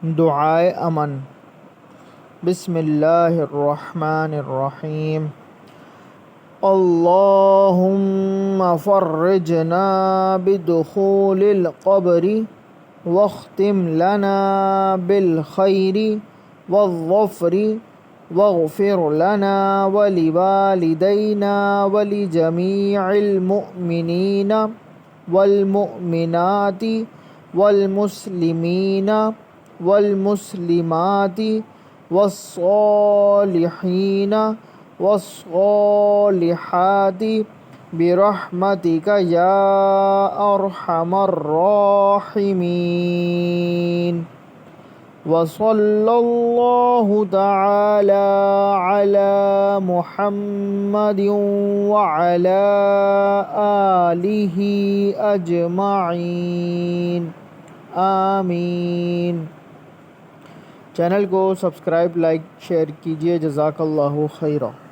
دعائے امن۔ بسم اللہ الرحمن الرحیم۔ اللہم فرجنا بدخول القبر واختم لنا بالخیر والظفر واغفر لنا ولوالدینا ولجمیع المؤمنین والمؤمنات والمسلمین والمسلمات والصالحین والصالحات برحمتک یا ارحم الراحمین۔ وصلی اللہ تعالی علی محمد وعلی آلہ اجمعین، آمین۔ چینل کو سبسکرائب، لائک، شیئر کیجیے۔ جزاک اللہ خیرہ۔